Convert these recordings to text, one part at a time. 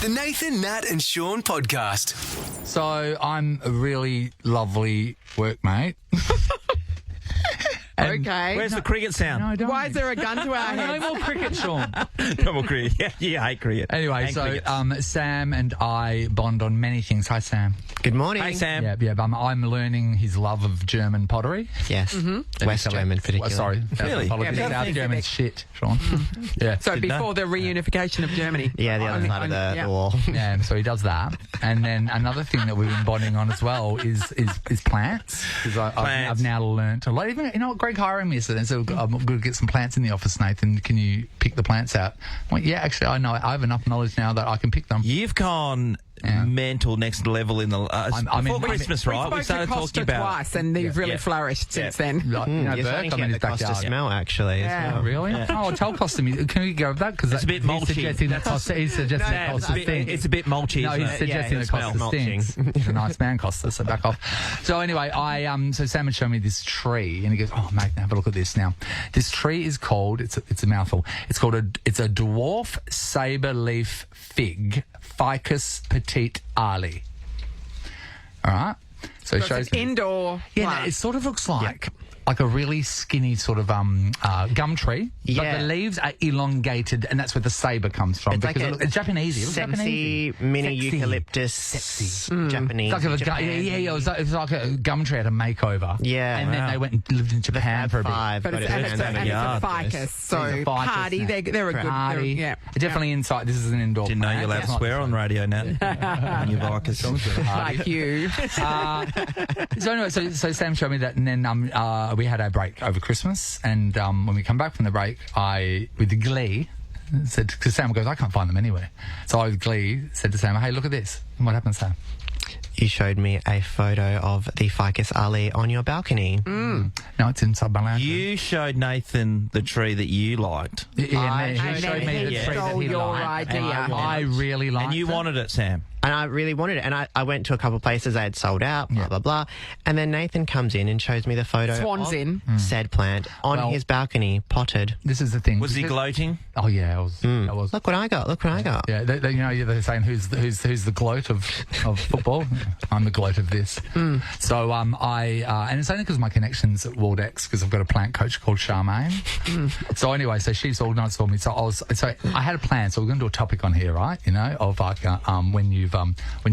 The Nathan, Nat and Shaun podcast. So I'm a really lovely workmate. Okay. Where's the cricket sound? No, don't. Why is there a gun to our No heads? more cricket, Sean. No more cricket. Yeah, you hate cricket. Anyway, And so crickets. Sam and I bond on many things. Hi, Sam. Good morning. Hey, Sam. Yeah, but I'm learning his love of German pottery. Yes, West Tell German me- particularly. Sorry. Really? Apologies. Yeah, South German's shit, Sean. Yeah. So Didn't before the reunification of Germany. Yeah, the other side of the yeah. wall. Yeah, so he does that. And then another thing that we've been bonding on as well is plants. Because I've Plants. now learnt a lot. Even, you know what, Greg hiring me yesterday, so I'm going to get some plants in the office, Nathan. Can you pick the plants out? I'm like, yeah, actually, I know. I have enough knowledge now that I can pick them. You've gone mental next level in the before Christmas, right? We spoke to Costa twice and they've really flourished since then. Like, you know, You're starting Burke, to I'm in get his the Costa backyard. smell, actually. Yeah. As Oh, well. really? Oh, tell Costa, can we go with that? Because It's a bit mulchy. He's suggesting that Costa stinks. It's a bit mulchy. No, isn't he's it? suggesting it that Costa smells stinks. He's a nice man, Costa, so back off. So anyway, so Sam had shown me this tree, and he goes, "Oh, mate, have a look at this now. This tree is called, it's a mouthful. It's a dwarf saber leaf fig, Ficus petite ali." All right. So it So shows it's an indoor Yeah, no, plant. it sort of looks like a really skinny sort of gum tree. But Yeah. the leaves are elongated, and that's where the saber comes from. It's like because it's Japanese. It looks Sexy Japanese. mini Sexy. eucalyptus Sexy. Japanese. It's like Japan. it was like a gum tree had a makeover. Yeah. And then Wow. they went and lived in Japan for a bit. Five, But got it's, his and it's, hands a, on and it. it's a yard. ficus, so It's a ficus hardy. now. They're a good. Party. Yeah, Definitely inside. This is an indoor Didn't know plant. you're allowed to swear on radio, Nat. On your Vicus. like you. So anyway, so Sam showed me that, and then we had our break over Christmas, and when we come back from the break, I, with the glee, said, because Sam goes, "I can't find them anywhere." So I, with glee, said to Sam, "Hey, look at this." And what happened, Sam? You showed me a photo of the Ficus ali on your balcony. No, it's inside my lounge. You showed Nathan the tree that you liked, Yeah, And he showed then me the he tree that stole he your liked. idea. And I really liked and you it. wanted it, Sam. And I really wanted it. And I went to a couple of places they had sold out, blah, blah, blah. And then Nathan comes in and shows me the photo Swans of in. said plant on Well- his balcony, potted. This is the thing. Was he gloating? Oh yeah, I was. I was. Look what I got. Look what I got. Yeah, they're saying who's the gloat of football. I'm the gloat of this. So and it's only because of my connections at Waldex, because I've got a plant coach called Charmaine. So anyway, so she's organised for me. So I had a plan. So we're going to do a topic on here, right? You know, of like when you've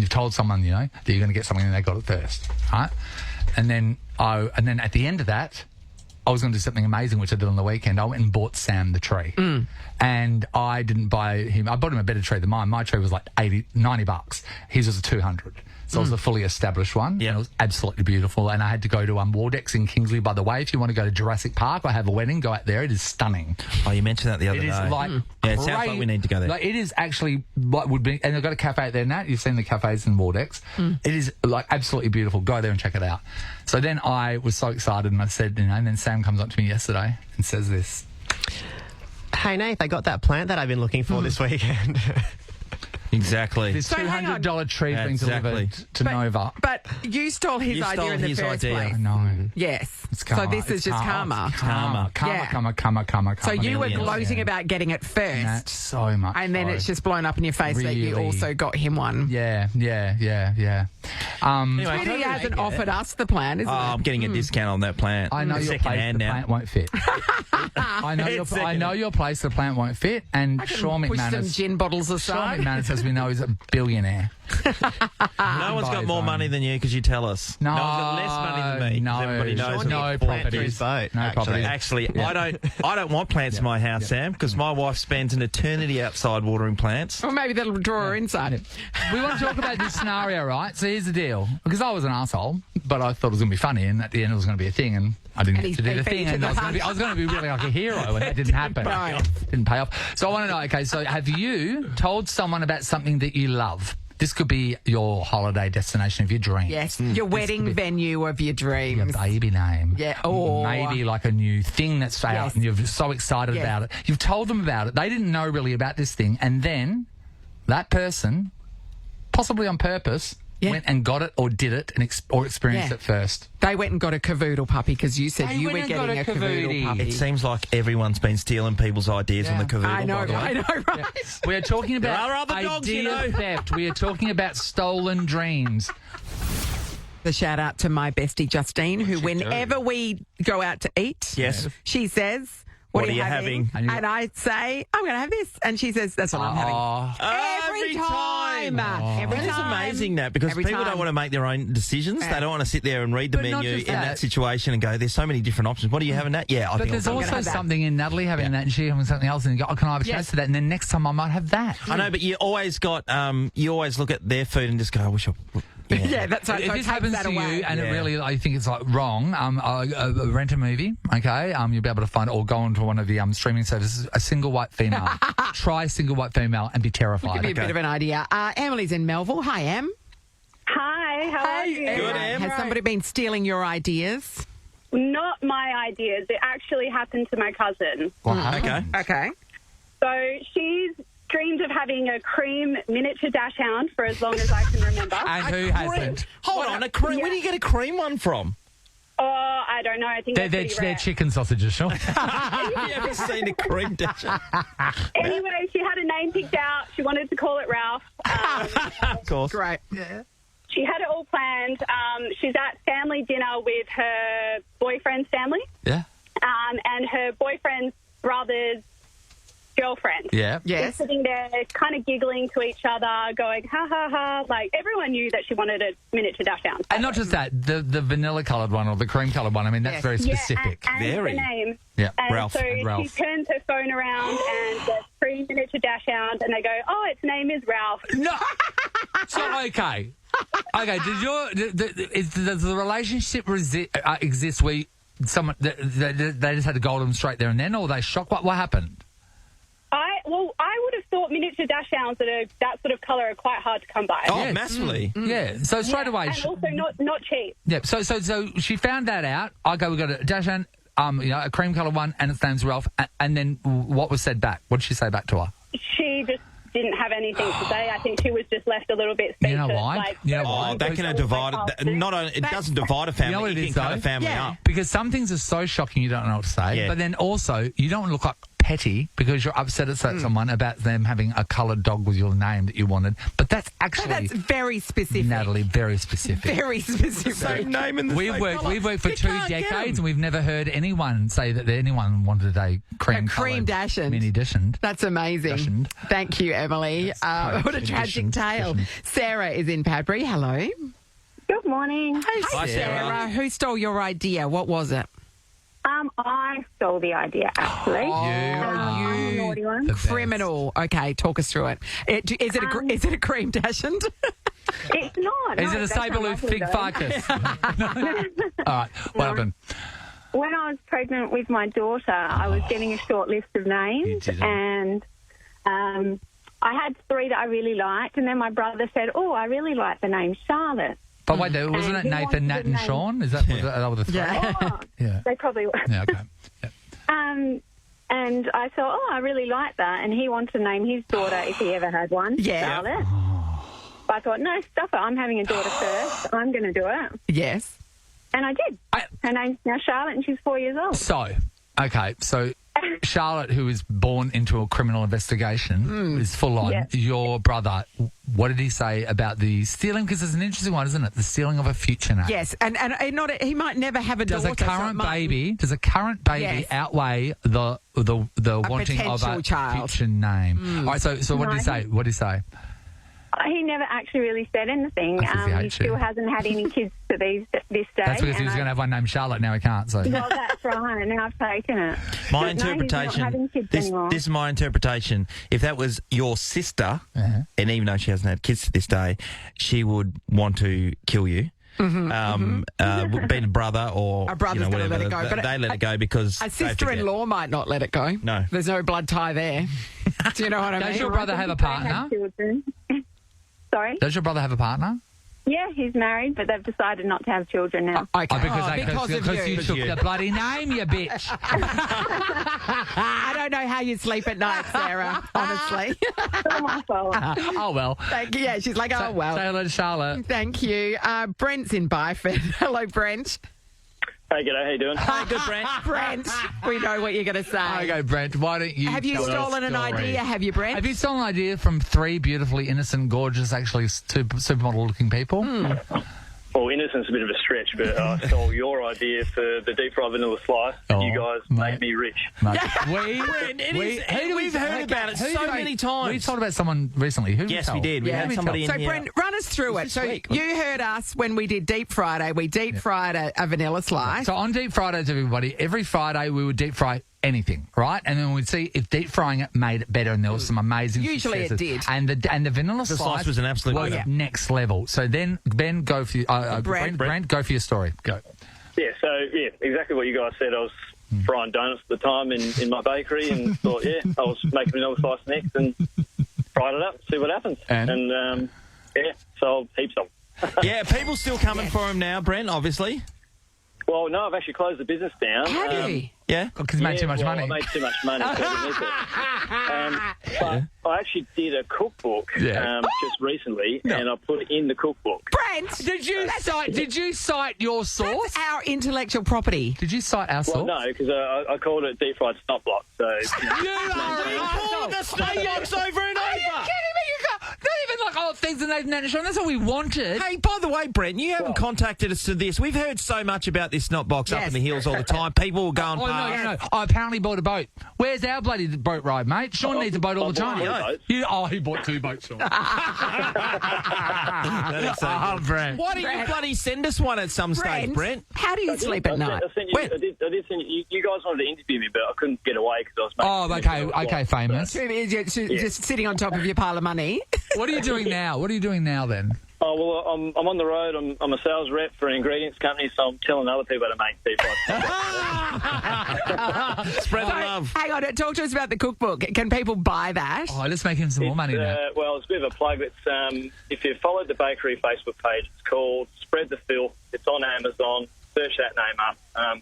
told someone, you know, that you're going to get something and they got it first, right? And then at the end of that, I was going to do something amazing, which I did on the weekend. I went and bought Sam the tree. And I didn't buy him. I bought him a better tree than mine. My tree was like $90. His was 200. So it was a fully established one. Yeah. And it was absolutely beautiful. And I had to go to Waldex in Kingsley. By the way, if you want to go to Jurassic Park or have a wedding, go out there. It is stunning. Oh, you mentioned that the other It day. is like Yeah, it sounds like great. we need to go there. Like, it is actually what would be, and they've got a cafe out there, Nat. You've seen the cafes in Waldex. It is like absolutely beautiful. Go there and check it out. So then I was so excited, and I said, you know, and then Sam comes up to me yesterday and says this. Hey, Nath, I got that plant that I've been looking for this weekend. Exactly. This So hang on. $200 tree being Exactly. delivered to Nova. But you stole his You idea stole in the his first idea. place. I know. Yes. It's karma. So this is It's just karma. Karma. Karma. So you were Millions. gloating about getting it first, That's so much. and then so. it's just blown up in your face that you Really? also got him one. Yeah. Anyway, Really hasn't offered us the plan, isn't Oh, it? I'm getting a discount on that plant. I know your second place. hand The now. plant won't fit. I know your place. The plant won't fit. And I can Sean push some McManus. gin bottles Sean aside. McManus, as we know, is a billionaire. No one's got more money than you because you tell us. No, one's got less money than me. 'cause no, everybody knows Sean me. needs plant for properties. his boat, No actually. properties. Actually, I don't want plants in my house, Sam, because my wife spends an eternity outside watering plants. Or maybe that'll draw her inside. We want to talk about this scenario, right? So here's the deal. Because I was an asshole, but I thought it was going to be funny, and at the end it was going to be a thing, and I didn't And get to do he the beat thing, you to and the I was going to be really like a hero, and that didn't happen. No. Didn't pay off. So I want to know, okay, so have you told someone about something that you love? This could be your holiday destination of your dreams. Yes, your wedding venue of your Your dreams. baby name. Yeah, or- maybe like a new thing that's out Yes. and you're so excited Yes. about it. You've told them about it. They didn't know really about this thing. And then that person, possibly on purpose, Yeah. went and got it or did it or experienced it first? They went and got a cavoodle puppy because you said They you went were and got getting a a cavoodle cavoodie. puppy. It seems like everyone's been stealing people's ideas on the cavoodle. I know, by the way. I know, right? We are talking about There are other dogs, idea you know. theft. We are talking about stolen dreams. The shout out to my bestie Justine, who whenever we go out to eat, Yes. she says, "What are you having?" And you- And I say, "I'm going to have this," and she says, "That's what I'm having." Every time. Every That is time. amazing, that, because Every people time. don't want to make their own decisions. They don't want to sit there and read the But not menu just in that that. situation and go, there's so many different options. What are you having, Nat? Yeah, I But think there's I'll go. also have that. something in Natalie having that and she having something else, and you go, "Oh, can I have a Yes. chance to that?" And then next time I might have that. I know, but you always got, you always look at their food and just go, I wish I... Yeah, that's right. If So it this takes happens that to away. you, and Yeah. it really, I think it's like wrong, rent a movie, okay? You'll be able to find, or go onto one of the streaming services, a single white female. Try single white female and be terrified. Give you a bit of an idea. Emily's in Melville. Hi, Em. Hi, how are you? Good, Em. Has somebody been stealing your ideas? Not my ideas. It actually happened to my cousin. Okay. Okay. So she's dreamed of having a cream miniature dachshund for as long as I can remember. And who hasn't? Hold on, a cream. Where do you get a cream one from? Oh, I don't know. I think They're, that's pretty rare. chicken sausages, sure. Have you ever seen a cream dash? Anyway, she had a name picked out. She wanted to call it Ralph. Of course. Great. She had it all planned. She's at family dinner with her boyfriend's family Yeah. and her boyfriend's brother's girlfriend. Yeah. They're Yes. sitting there kind of giggling to each other, going, ha, ha, ha. Like, everyone knew that she wanted a miniature dashhound. And not just that, the vanilla-coloured one or the cream-coloured one, I mean, that's Yes. very specific. And Very. the name. Yeah, And Ralph. so And Ralph. she turns her phone around and there's 3 miniature dashhounds, and they go, oh, its name is Ralph. No. So, okay. Okay, does the relationship exist where someone, they just had to go to them straight there and then, or were they shocked? What happened? I would have thought miniature dashhounds that are that sort of colour are quite hard to come by. Oh, Yes. massively. Yeah, so straight away. And also not cheap. Yeah, so she found that out. We got a dachshund, a cream coloured one, and its name's Ralph. And then what was said back? What did she say back to her? She just didn't have anything to say. I think she was just left a little bit You speechless. know why? Like, You know Oh, why? that can have divided. Not only, it doesn't divide a family. You know what it it is, can cut though? a family Yeah. up. Because some things are so shocking you don't know what to say. Yeah. But then also, you don't want to look like petty because you're upset at someone about them having a coloured dog with your name that you wanted. But that's actually, That's very specific. Natalie, very specific. Very specific. Same name and the We've same worked colour. for You 2 can't get decades 'em. and we've never heard anyone say that anyone wanted a cream dashend. mini dashend. That's amazing. Dashend. Thank you, Emily. What a tragic tale. Sarah is in Padbury. Hello. good morning. Hi, Sarah. Who stole your idea? What was it? I stole the idea, actually. I'm a naughty one. The best. Criminal. Okay, talk us through it. Is it a cream dashend? It's not. Is no, it a that's not saber-tooth lovely, fig though. ficus? All right, what happened? When I was pregnant with my daughter, I was getting a short list of names, didn't. and I had 3 that I really liked, and then my brother said, oh, I really like the name Charlotte. But wait, wasn't it he Nathan, wanted Nat, the and name. Sean? Is that were the 3? Oh, Yeah. they probably were. Yeah, okay. Yeah. And I thought, oh, I really like that, and he wanted to name his daughter, if he ever had one, Yeah. Charlotte. But I thought, no, stop it, I'm having a daughter first, I'm going to do it. Yes. And I did. Her name's now Charlotte, and she's 4 years old. So, Charlotte, who was born into a criminal investigation, is full on. Yeah. Your brother, what did he say about the stealing? Because it's an interesting one, isn't it? The stealing of a future name. Yes, and he might never have a Does daughter. a current baby Yes. outweigh the wanting of potential a child. future name? All right, so what did he say? What did he say? He never actually really said anything. That's 'cause he He hates you. still hasn't had any kids to this day. That's because he and was going to have one named Charlotte. Now he can't. So Well, that's right. Now I've taken it. My But no, he's not having interpretation. kids This anymore. is my interpretation. If that was your sister, and even though she hasn't had kids to this day, she would want to kill you. Being a brother or A brother's gonna whatever, let it go, but they let it go because A they forget. sister-in-law might not let it go. No. There's no blood tie there. Do you know what I Does mean? your brother have a If they had partner? children- Sorry? Does your brother have a partner? Yeah, he's married, but they've decided not to have children now. Okay. Because you took the bloody name, you bitch. I don't know how you sleep at night, Sarah, honestly. It's all my fault. Oh, well. Thank you. Yeah, she's like, oh, well. Say hello to Charlotte. Thank you. Brent's in Byford. Hello, Brent. Hey, g'day, how you doing? Hey, good, Brent. Brent, we know what you're going to say. Okay, Brent, why don't you... Have you tell us stolen a an story? idea, have you, Brent? Have you stolen an idea from three beautifully innocent, gorgeous, actually supermodel-looking people? Well, innocent's a bit of a stretch, but I stole your idea for the deep fried vanilla slice. Oh, You guys mate. made me rich. Mate, We've heard about it so many times. We told about someone recently. Who Yes, told? we did. We Yeah. had somebody in So, here. Brent, run us through it. So, you heard us when we did Deep Friday. We deep fried a vanilla slice. So on Deep Fridays, everybody, every Friday we would deep fry anything, right? And then we'd see if deep frying it made it better, and there was some amazing Usually it successes. did. And the vanilla slice was an absolute winner. next level. So then, Ben, go for Brent, go for your story. Go. Yeah, so, exactly what you guys said. I was frying donuts at the time in my bakery and thought, I was making vanilla slice next and fried it up, see what happens. And? Sold heaps of them. Yeah, people still coming for him now, Brent, obviously. Well, no, I've actually closed the business down. Have you? Yeah? Because you made too much money. I made too much money. So I didn't need it. But I actually did a cookbook just recently, and I put it in the cookbook. Brent, Did you cite your source? that's our intellectual property. Did you cite our source? Well, no, because I called it deep fried snot block. So You are the snake box over and Are you kidding me? You got not even like things in Nat Shaun. That's what we wanted. Hey, by the way, Brent, you haven't contacted us to this. We've heard so much about this snot box up Yes. in the hills all the time. People were going Oh, past. no. I apparently bought a boat. Where's our bloody boat ride, mate? Sean needs a boat all the time. bought two boats. He bought 2 boats, Sean. That is so Oh, good. Brent. Why don't you bloody send us one at some stage, Brent? How do you sleep at night? I did send you. You guys wanted to interview me, but I couldn't get away because I was making. Okay, famous. Just sitting on top of your pile of money. What are you doing now? What are you doing now then? Oh, well, I'm on the road. I'm a sales rep for an ingredients company, so I'm telling other people to make deep fried. Spread the love. Hang on, talk to us about the cookbook. Can people buy that? Oh, let's make him some more money now. Well, it's a bit of a plug. It's if you followed the bakery Facebook page, it's called Spread the Filth. It's on Amazon. Search that name up.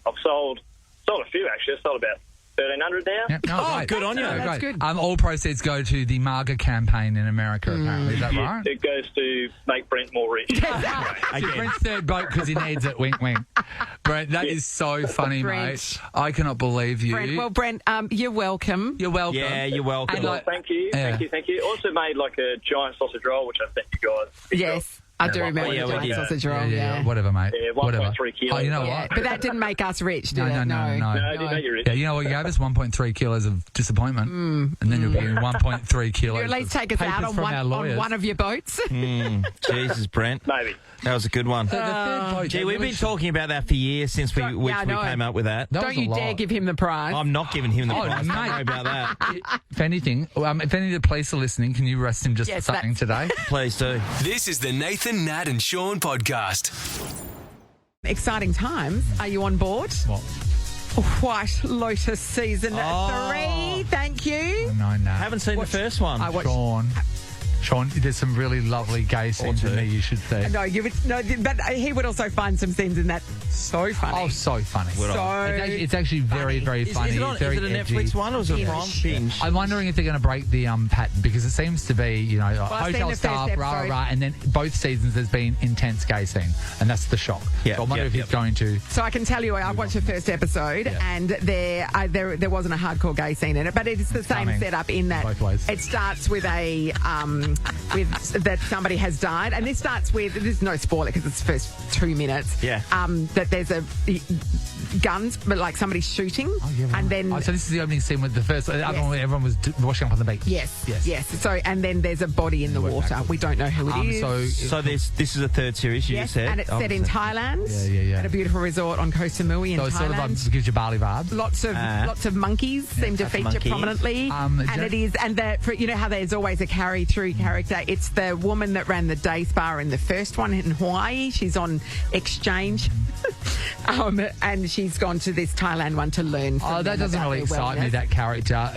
I've sold a few actually. I've sold about 1,300 now. Yep, no, Oh, great. good on you. That's Great. good. All proceeds go to the MAGA campaign in America, apparently. Is that right? It goes to make Brent more rich. It's Brent's third boat because he needs it. Wink, wink. Brent, that is so funny, Brent. mate. I cannot believe you. Brent, you're welcome. You're welcome. Yeah, you're welcome. And like- Thank you. Yeah. Thank you. Also made like a giant sausage roll, which I sent you guys. Yes, I do remember yeah, the we giant did. sausage roll. Yeah, whatever, mate. Yeah, 1.3 whatever. kilos. Oh, you know Yeah, what? but that didn't make us rich, did No, it? No, I didn't know you were rich. Yeah, you know what? You gave us 1.3 kilos of disappointment, and then you'll be in 1.3 kilos. You at least of take us out papers on from our on lawyers. one of your boats. Jesus, Brent. Maybe. That was a good one. So the third boat, Gee, that we've really been should- talking about that for years since we I know. came up with that. That Don't was a you dare lot. give him the prize. I'm not giving him the Oh, prize. Don't mate. worry about that. If anything, if any of the police are listening, can you arrest him just Yes, for something today? Please do. This is the Nathan, Nat and Shaun podcast. Exciting times. Are you on board? What? White Lotus season 3. Thank you. No. Haven't seen the first one. I watched. Sean, there's some really lovely gay scenes in two. there you should see. No, but he would also find some scenes in that so funny. Oh, so funny. It's actually very, very funny. Is it It's very a edgy. Netflix one or is it a Prime binge? I'm wondering if they're going to break the pattern because it seems to be, I've seen hotel the staff, first rah, episode. rah, and then both seasons there's been intense gay scene, and that's the shock. Yeah, So I wonder yeah, if he's going to. So I can tell you, I watched the first episode, and there wasn't a hardcore gay scene in it, but it's the same Coming. setup in that Both ways. it starts with with that somebody has died, and this starts with there's no spoiler because it's the first 2 minutes. Yeah. That there's guns, but like somebody's shooting, and then so this is the opening scene with the first. The other one where everyone was washing up on the beach. yes. So and then there's a body in the water. We don't know who it is. So this is a third series, you Yes, just said? and it's set in Thailand. Yeah. At a beautiful resort on Koh Samui in So it Thailand. sort of gives you Bali vibes. Lots of monkeys seem to lots of feature monkeys. prominently, and it is, and you know how there's always a carry through character. It's the woman that ran the day spa in the first one in Hawaii. She's on exchange. And she's gone to this Thailand one to learn from That them doesn't about really their excite me, wellness. that character.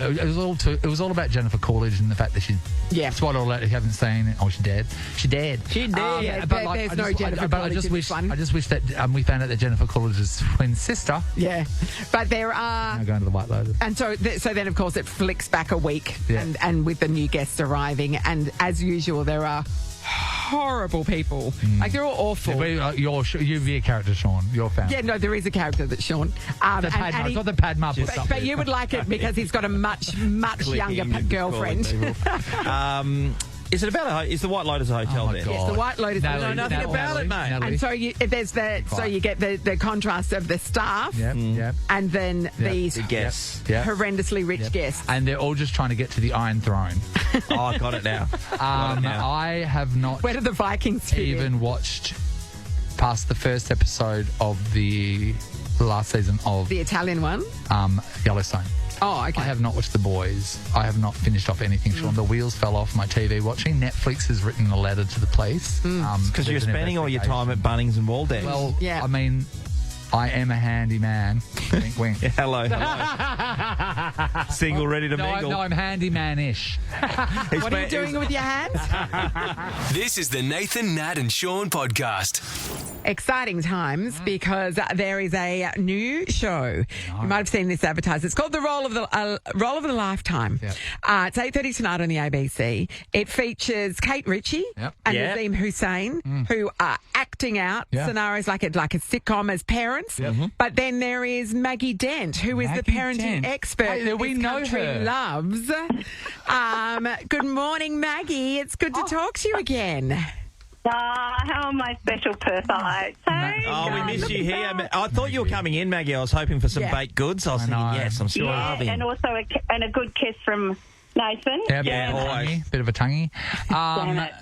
It was all about Jennifer Coolidge and the fact that she's... Yeah. That's what all that you haven't seen. Oh, she's dead. She dead. Yeah, but there's no Jennifer I Coolidge in this one. I just wish that we found out that Jennifer Coolidge's twin sister. Yeah. But there are... Now going to the White Lotus. And so then, of course, it flicks back a week, Yeah. and with the new guests arriving, and as usual, there are horrible people. Like, they're all awful. You'd be a character, Sean. You're a fan. Yeah, no, there is a character that's Sean. The Padma. It's not the Padma puts up But with. you would like it because he's got a much younger girlfriend. Is it about is the White Lotus a hotel my there? God. Yes, the White Lotus. Natalie, I know nothing about it, mate. And so there's so you get the contrast of the staff, Yep. and then these The guests. Yep. horrendously rich guests. And they're all just trying to get to the Iron Throne. Oh, I got it now. I have not Where do the Vikings fit in? even watched past the first episode of the last season of The Italian one? Yellowstone. Oh, okay. I have not watched The Boys. I have not finished off anything, Sean. The wheels fell off my TV watching. Netflix has written a letter to the police. Because you're there's an spending all your time at Bunnings and Waldeck. Well, Yeah. I mean, I am a handy man. Wink, wink. Yeah, hello. Single, ready to mingle. No, I'm handyman-ish. What are you doing with your hands? This is the Nathan, Nat and Sean podcast. Exciting times because there is a new show. You might have seen this advertised. It's called The Role of the Lifetime. Yep. It's 8:30 tonight on the ABC. It features Kate Ritchie Yep. and Yep. Nazim Hussain, who are acting out Yeah. scenarios like a sitcom as parents. But then there is Maggie Dent, who is the Maggie parenting Dent. expert Hey, we this know country her. loves. Good morning, Maggie. It's good to talk to you again. How am I special perfect? Oh, we miss you here. I thought you were coming in, Maggie. I was hoping for some Yeah. baked goods. I was thinking, know. yes, I'm sure Yeah, I'll be. and also a good kiss from Nathan. Yeah, always. bit of a tonguey.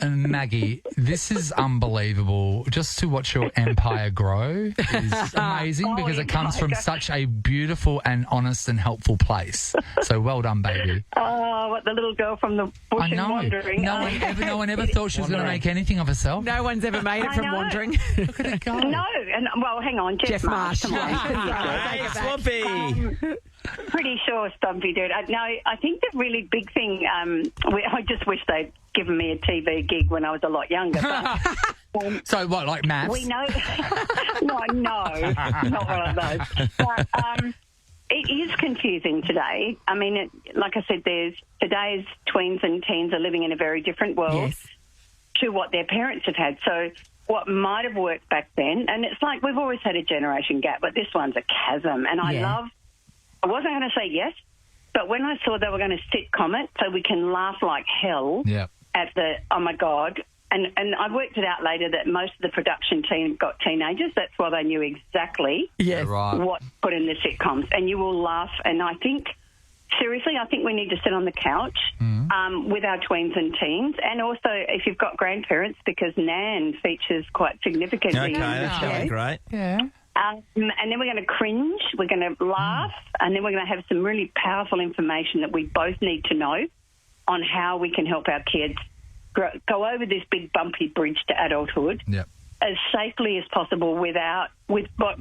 Maggie, this is unbelievable. Just to watch your empire grow is amazing because it comes from such a beautiful and honest and helpful place. So well done, baby. Oh, what the little girl from the bush I and know. wandering. No one ever thought she was going to make anything of herself. No one's ever made it I from know. wandering. Look at it go. No, and well, hang on, Jeff Marsh. Come on. Hey, Swampy. Pretty sure Stumpy did. No, I think the really big thing. I just wish they'd given me a TV gig when I was a lot younger. But, So what, like maths? we know. No, not one of those. But it is confusing today. I mean, like I said, today's tweens and teens are living in a very different world Yes. to what their parents have had. So what might have worked back then, and it's like we've always had a generation gap, but this one's a chasm. And I wasn't going to say yes, but when I saw they were going to sitcom it so we can laugh like hell Yeah. at the, oh my God, and I worked it out later that most of the production team got teenagers. That's why they knew exactly Yes. Right. what to put in the sitcoms. And you will laugh. And I think, seriously, we need to sit on the couch with our tweens and teens. And also, if you've got grandparents, because Nan features quite significantly. Okay, in the that's show. going great. Yeah. And then we're going to cringe, we're going to laugh, and then we're going to have some really powerful information that we both need to know on how we can help our kids go over this big bumpy bridge to adulthood Yep. as safely as possible with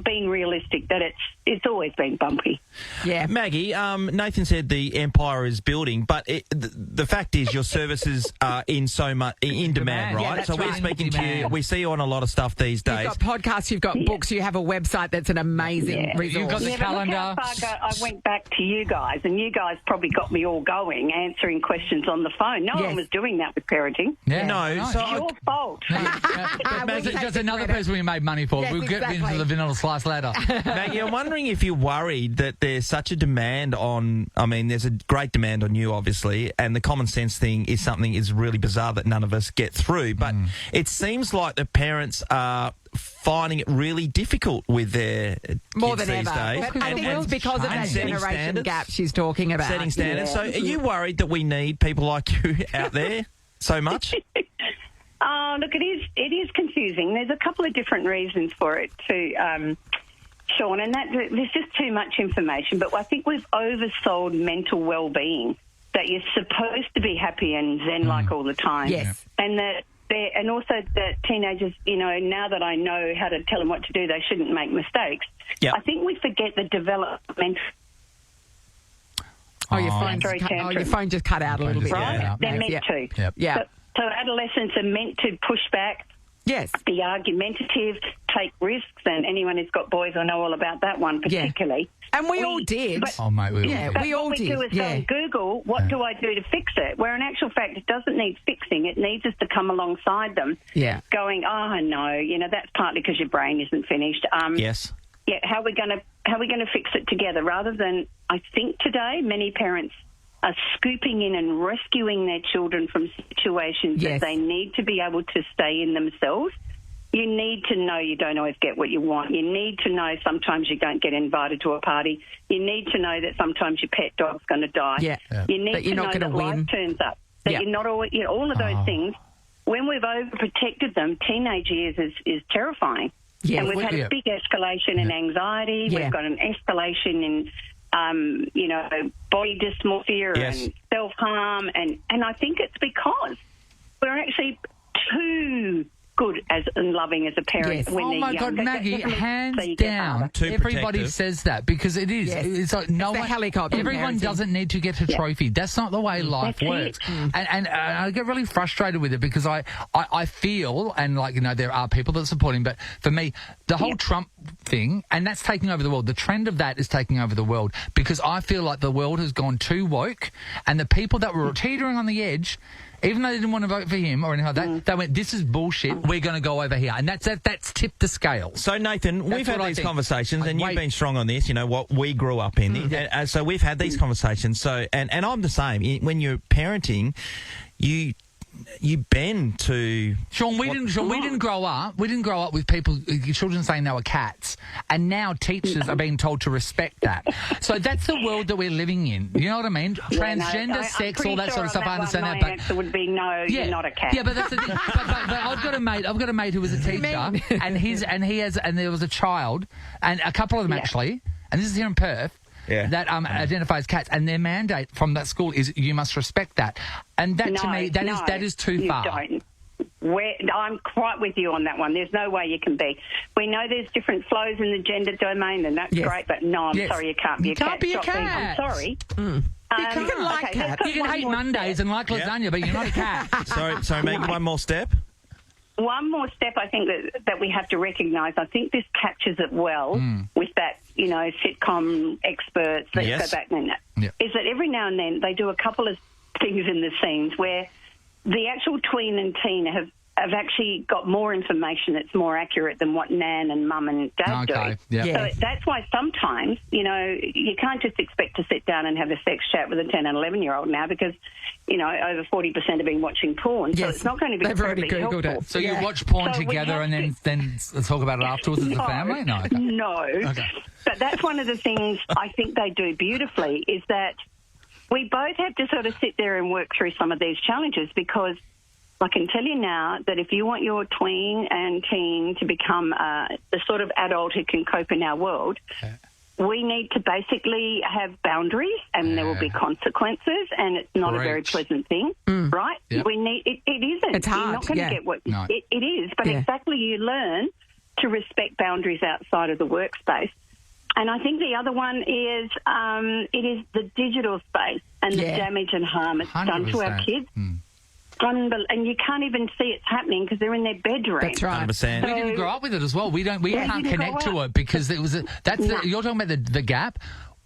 being realistic that it's always been bumpy. Yeah. Maggie, Nathan said the empire is building, but the fact is your services are in demand, right? Yeah, that's so we're right. speaking to you. We see you on a lot of stuff these days. You've got podcasts, you've got books, you have a website that's an amazing resource. You've got the Yeah, but look how calendar. far I went back to you guys, and you guys probably got me all going, answering questions on the phone. No one was doing that with parenting. Yeah. No, so It's your fault. But We'll take just the another credit. person we made money for. Yes, We'll get exactly. into the vanilla slice later. Maggie, I'm wondering if you're worried that there's such a demand on, there's a great demand on you, obviously, and the common sense thing is something is really bizarre that none of us get through. But it seems like the parents are finding it really difficult with their More kids than these ever. days. But I think it's because of and that setting generation standards. gap she's talking about. Setting standards. Yeah. So are you worried that we need people like you out there so much? Oh, look, it is confusing. There's a couple of different reasons for it too, Sean, and that there's just too much information. But I think we've oversold mental well-being. that you're supposed to be happy and zen-like all the time. Yes. And and also that teenagers, now that I know how to tell them what to do, they shouldn't make mistakes. Yep. I think we forget the development. Your phone Very your tantrum. phone just cut out a little bit. Right? Yeah. They're meant to. Yep. Yeah. So adolescents are meant to push back, Yes. be argumentative, take risks, and anyone who's got boys will know all about that one particularly. And we all did. Oh, mate, we Yeah, all But we all what we did. do is go and Google, what do I do to fix it? Where in actual fact, it doesn't need fixing. It needs us to come alongside them, Yeah. going, oh, no, that's partly because your brain isn't finished. Yes. Yeah, how are we going to fix it together? Rather than, I think today, many parents are scooping in and rescuing their children from situations Yes. that they need to be able to stay in themselves. You need to know you don't always get what you want. You need to know sometimes you don't get invited to a party. You need to know that sometimes your pet dog's going to die. Yeah. You need That you're to not know gonna that win. life turns up. That Yeah. you're not always, all of those things. When we've overprotected them, teenage years is terrifying. Yeah. And we've had Yeah. a big escalation in anxiety. Yeah. We've got an escalation in, body dysmorphia Yes. and self-harm. And I think it's because we're actually too good and loving as a parent Yes. when Oh they're my young. God, That Maggie, doesn't mean hands that you get down, harder. Too everybody protective. says that because it is. Yes. It's like no It's the one, helicopter everyone parenting. doesn't need to get a trophy. That's not the way life That's it. works. And I get really frustrated with it because I feel, and there are people that support him, but for me, the whole Trump thing, and that's taking over the world. The trend of that is taking over the world because I feel like the world has gone too woke, and the people that were teetering on the edge, even though they didn't want to vote for him or anything like that, they went, this is bullshit, we're going to go over here. And that's tipped the scale. So, Nathan, we've had what I these think. conversations, and you've Wait. been strong on this, what we grew up in. And so we've had these conversations. So, and I'm the same. When you're parenting, you bend to... Sean, we didn't grow up. We didn't grow up with children saying they were cats, and now teachers are being told to respect that. So that's the world that we're living in. You know what I mean? Transgender, I'm sex, pretty all that sure sort of on stuff. I understand one, that, my but answer would be no, you're not a cat. Yeah, but that's the thing. but I've got a mate who was a teacher, and there was a child, and a couple of them actually, and this is here in Perth. Yeah. That identifies cats, and their mandate from that school is you must respect that, and that to me that is too you far. Don't. I'm quite with you on that one. There's no way you can be. We know there's different flows in the gender domain, and that's great. But no, I'm sorry, you can't be a cat. Can't be a Stop being- cat. I'm sorry. You can like let's cats. go You can one hate more Mondays step. and like lasagna, but you're not a cat. Sorry, Maggie, one more step. One more step I think that we have to recognise, I think this captures it well with that, sitcom experts, let's Yes. go back then, Yeah. is that every now and then they do a couple of things in the scenes where the actual tween and teen have actually got more information that's more accurate than what Nan and Mum and Dad Okay, do. yeah. Yeah. So that's why sometimes, you can't just expect to sit down and have a sex chat with a 10 and 11-year-old now because, over 40% have been watching porn. So Yes. it's not going to be They've already terribly Googled helpful. it. So you Yeah. watch porn So we together have and then talk about it afterwards as a family? No. Okay. No. But that's one of the things I think they do beautifully is that we both have to sort of sit there and work through some of these challenges because I can tell you now that if you want your tween and teen to become the sort of adult who can cope in our world, we need to basically have boundaries and there will be consequences and it's not a very Preach. pleasant thing, right? Yep. We need it isn't. It's hard, You're not going to get what No. it is, but exactly you learn to respect boundaries outside of the workspace. And I think the other one is it is the digital space and the damage and harm it's done to our 100%. kids. And you can't even see it's happening because they're in their bedroom. That's right. 100%. We didn't grow up with it as well. We can't didn't connect grow to up. it because it was you're talking about the gap.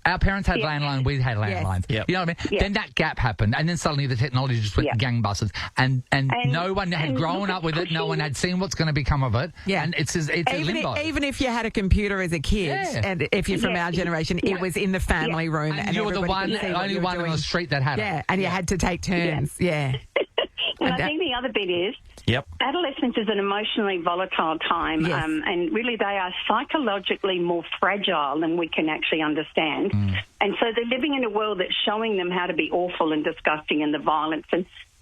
Our parents had landline, we had landlines. Yep. You know what I mean? Yeah. Then that gap happened, and then suddenly the technology just went gangbusters, and no one had grown look up at with it. No pushing- one had seen what's going to become of it. Yeah. And it's a limbo. Even if you had a computer as a kid, Yeah. and if you're from our generation, it was in the family room, and you were the everybody could see what only you were one on doing. the street that had Yeah, it. and you had to take turns. Yeah. And And I think the other bit is Yep. adolescence is an emotionally volatile time, Yes. and really they are psychologically more fragile than we can actually understand. And so they're living in a world that's showing them how to be awful and disgusting and the violence.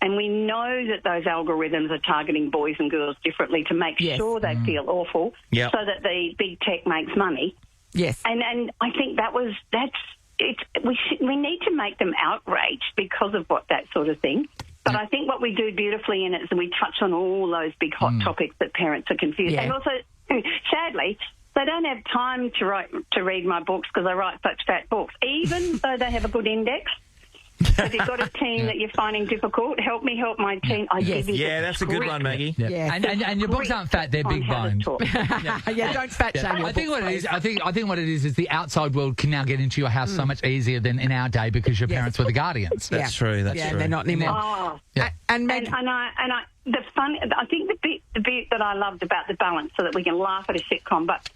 And we know that those algorithms are targeting boys and girls differently to make sure they feel awful Yep. so that the big tech makes money. Yes. And I think that's we need to make them outraged because of that sort of thing. But I think what we do beautifully in it is we touch on all those big hot topics that parents are confused. Yeah. And also, sadly, they don't have time to read my books because I write such fat books, even though they have a good index. So if you've got a teen that you're finding difficult, help me help my teen. Yeah, that's a good one, Maggie. Yeah. Yeah. And your books aren't fat; they're big boned. Yeah, don't fat shame your I think books, what it is. please. I think what it is the outside world can now get into your house so much easier than in our day because your parents were the guardians. That's true. That's Yeah, true. they're not anymore. Oh. Yeah. And Meg, I think the bit that I loved about the balance, so that we can laugh at a sitcom, but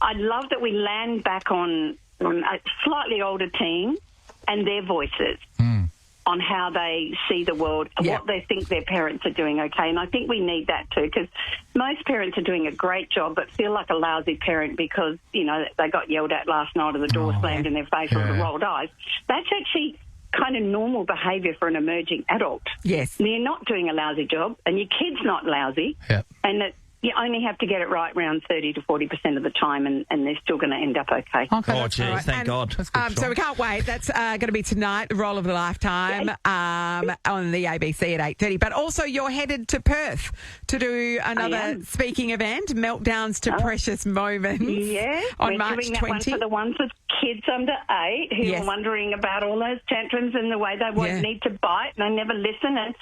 I love that we land back on a slightly older teen and their voices on how they see the world and what they think their parents are doing okay. And I think we need that too, because most parents are doing a great job but feel like a lousy parent because, you know, they got yelled at last night or the door slammed in their face or the rolled eyes. That's actually kind of normal behaviour for an emerging adult. yes. You're not doing a lousy job and your kid's not lousy. Yep. And that you only have to get it right around 30 to 40% of the time and they're still going to end up okay. Okay, Oh, that's geez, all right. thank And, God. That's good, So Sean. we can't wait. That's going to be tonight, the Role of the Lifetime on the ABC at 8:30. But also you're headed to Perth to do another speaking event, Meltdowns to Precious Moments, Yeah, on we're March doing that 20. one for the ones with kids under 8 who are wondering about all those tantrums and the way they won't need to bite and they never listen and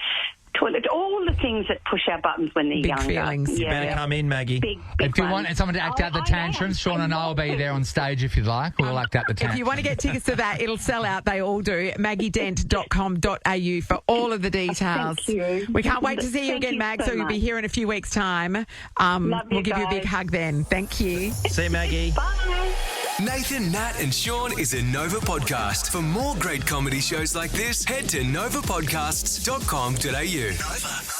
toilet, all the things that push our buttons when they're Big younger. feelings. You better come in, Maggie. Big If you ones. want someone to act out the I tantrums, am. Sean and I will be there on stage if you'd like. We'll act out the If tantrums. you want to get tickets to that, it'll sell out. They all do. MaggieDent.com.au for all of the details. Thank you. We can't wait to see you Thank again, you Mag. so So you'll be much. here in a few weeks' time. Love We'll you give you a big guys. hug then. Thank you. See you, Maggie. Bye. Nathan, Nat, and Sean is a Nova podcast. For more great comedy shows like this, head to novapodcasts.com.au. Nova.